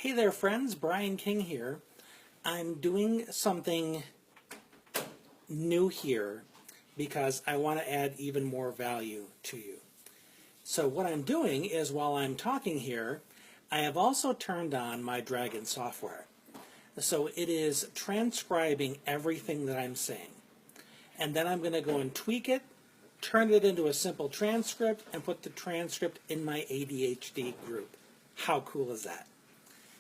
Hey there friends, Brian King here. I'm doing something new here because I want to add even more value to you. So what I'm doing is while I'm talking here, I have also turned on my Dragon software. So it is transcribing everything that I'm saying. And then I'm going to go and tweak it, turn it into a simple transcript, and put the transcript in my ADHD group. How cool is that?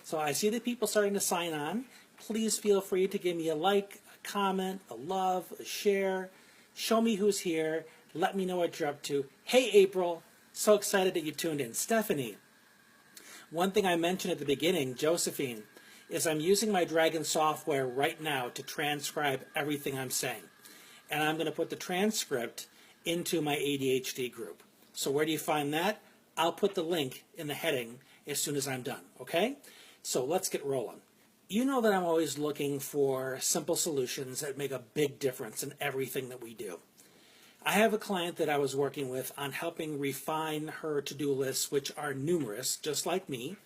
So I see the people starting to sign on. Please feel free to give me a like, a comment, a love, a share. Show me who's here. Let me know what you're up to. Hey, April. So excited that you tuned in. Stephanie. One thing I mentioned at the beginning, Josephine, is I'm using my Dragon software right now to transcribe everything I'm saying. And I'm going to put the transcript into my ADHD group. So where do you find that? I'll put the link in the heading as soon as I'm done, okay? So let's get rolling. You know that I'm always looking for simple solutions that make a big difference in everything that we do. I have a client that I was working with on helping refine her to-do lists, which are numerous, just like me,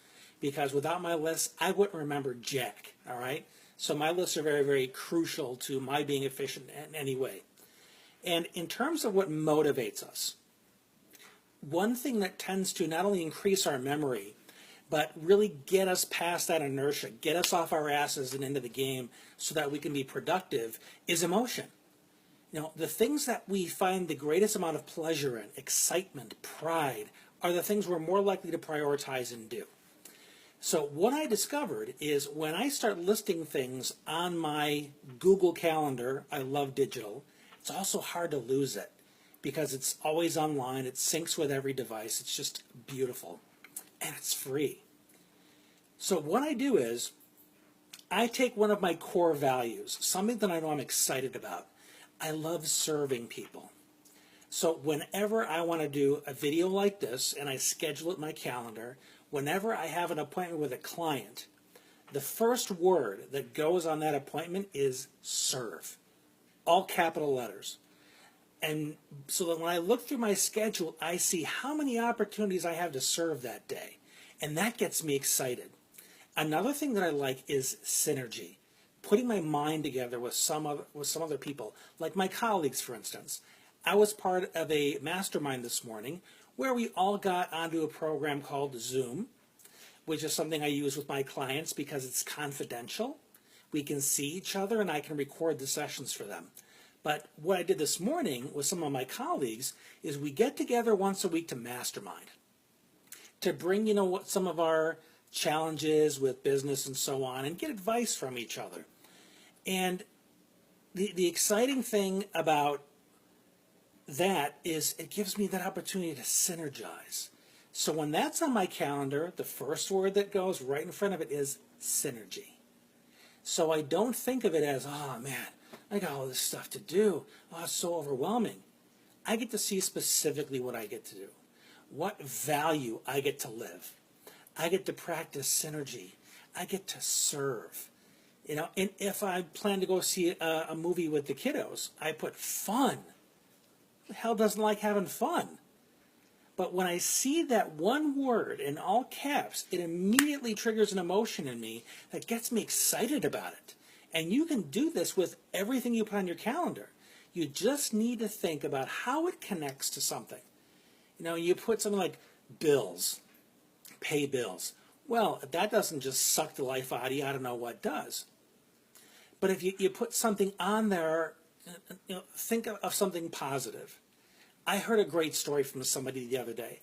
because without my lists, I wouldn't remember jack, all right? So my lists are very, very crucial to my being efficient in any way. And in terms of what motivates us, one thing that tends to not only increase our memory, but really get us past that inertia, get us off our asses and into the game so that we can be productive, is emotion. You know, the things that we find the greatest amount of pleasure in, excitement, pride, are the things we're more likely to prioritize and do. So what I discovered is when I start listing things on my Google Calendar, I love digital, it's also hard to lose it because it's always online, it syncs with every device, it's just beautiful, and it's free. So what I do is I take one of my core values, something that I know I'm excited about. I love serving people. So whenever I want to do a video like this and I schedule it in my calendar, whenever I have an appointment with a client, the first word that goes on that appointment is serve. All capital letters. And so that when I look through my schedule, I see how many opportunities I have to serve that day. And that gets me excited. Another thing that I like is synergy. Putting my mind together with some other people, like my colleagues, for instance. I was part of a mastermind this morning where we all got onto a program called Zoom, which is something I use with my clients because it's confidential. We can see each other and I can record the sessions for them. But what I did this morning with some of my colleagues is we get together once a week to mastermind, to bring, what some of our challenges with business and so on, and get advice from each other. And the exciting thing about that is it gives me that opportunity to synergize. So when that's on my calendar, the first word that goes right in front of it is synergy. So I don't think of it as, oh man, I got all this stuff to do. Oh, it's so overwhelming. I get to see specifically what I get to do, what value I get to live. I get to practice synergy. I get to serve. And if I plan to go see a movie with the kiddos, I put fun. Who the hell doesn't like having fun? But when I see that one word in all caps, it immediately triggers an emotion in me that gets me excited about it. And you can do this with everything you put on your calendar. You just need to think about how it connects to something. You put something like bills, pay bills. Well, if that doesn't just suck the life out of you, I don't know what does. But if you put something on there, think of something positive. I heard a great story from somebody the other day,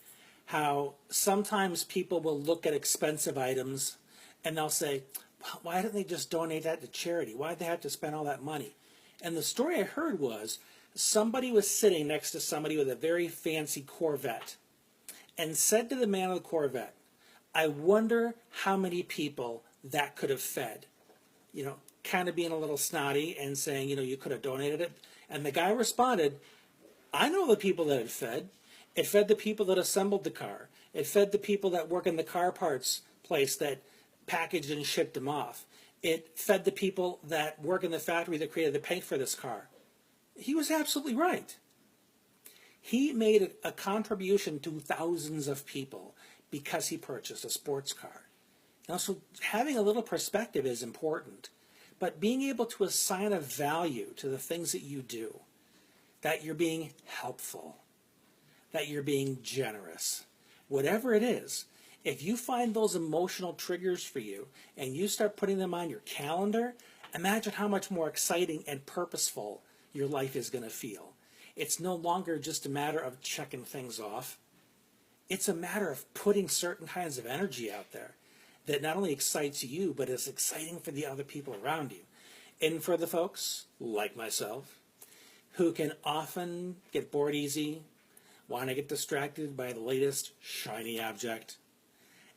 how sometimes people will look at expensive items and they'll say, well, why didn't they just donate that to charity? Why did they have to spend all that money? And the story I heard was somebody was sitting next to somebody with a very fancy Corvette and said to the man of the Corvette, I wonder how many people that could have fed. Kind of being a little snotty and saying, you could have donated it. And the guy responded, I know the people that it fed. It fed the people that assembled the car. It fed the people that work in the car parts place that packaged and shipped them off. It fed the people that work in the factory that created the paint for this car. He was absolutely right. He made a contribution to thousands of people because he purchased a sports car. Now, so having a little perspective is important, but being able to assign a value to the things that you do, that you're being helpful, that you're being generous, whatever it is, if you find those emotional triggers for you and you start putting them on your calendar, imagine how much more exciting and purposeful your life is going to feel. It's no longer just a matter of checking things off. It's a matter of putting certain kinds of energy out there that not only excites you, but is exciting for the other people around you. And for the folks, like myself, who can often get bored easy, want to get distracted by the latest shiny object,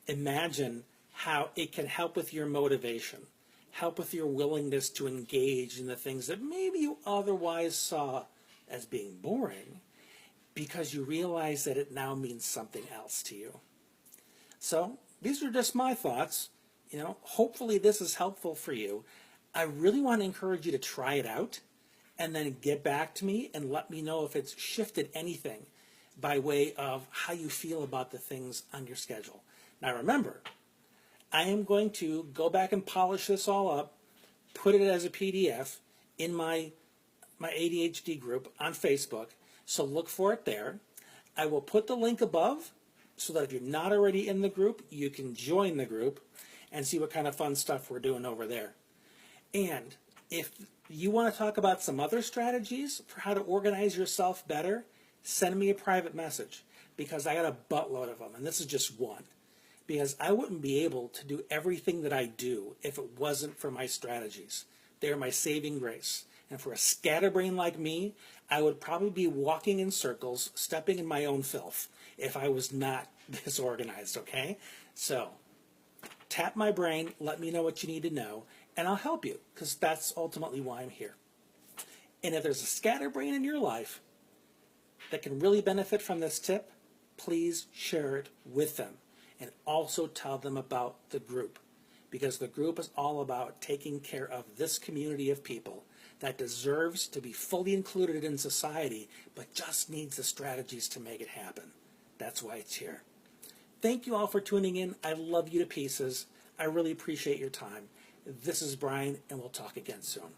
imagine how it can help with your motivation, help with your willingness to engage in the things that maybe you otherwise saw as being boring, because you realize that it now means something else to you. So these are just my thoughts. Hopefully this is helpful for you. I really want to encourage you to try it out and then get back to me and let me know if it's shifted anything by way of how you feel about the things on your schedule. Now remember, I am going to go back and polish this all up, put it as a PDF in my ADHD group on Facebook, so look for it there. I will put the link above so that if you're not already in the group, you can join the group and see what kind of fun stuff we're doing over there. And if you want to talk about some other strategies for how to organize yourself better, send me a private message, because I got a buttload of them, and this is just one. Because I wouldn't be able to do everything that I do if it wasn't for my strategies. They're my saving grace. And for a scatterbrain like me, I would probably be walking in circles, stepping in my own filth, if I was not this organized, okay? So, tap my brain, let me know what you need to know, and I'll help you, because that's ultimately why I'm here. And if there's a scatterbrain in your life that can really benefit from this tip, please share it with them. And also tell them about the group, because the group is all about taking care of this community of people that deserves to be fully included in society, but just needs the strategies to make it happen. That's why it's here. Thank you all for tuning in. I love you to pieces. I really appreciate your time. This is Brian, and we'll talk again soon.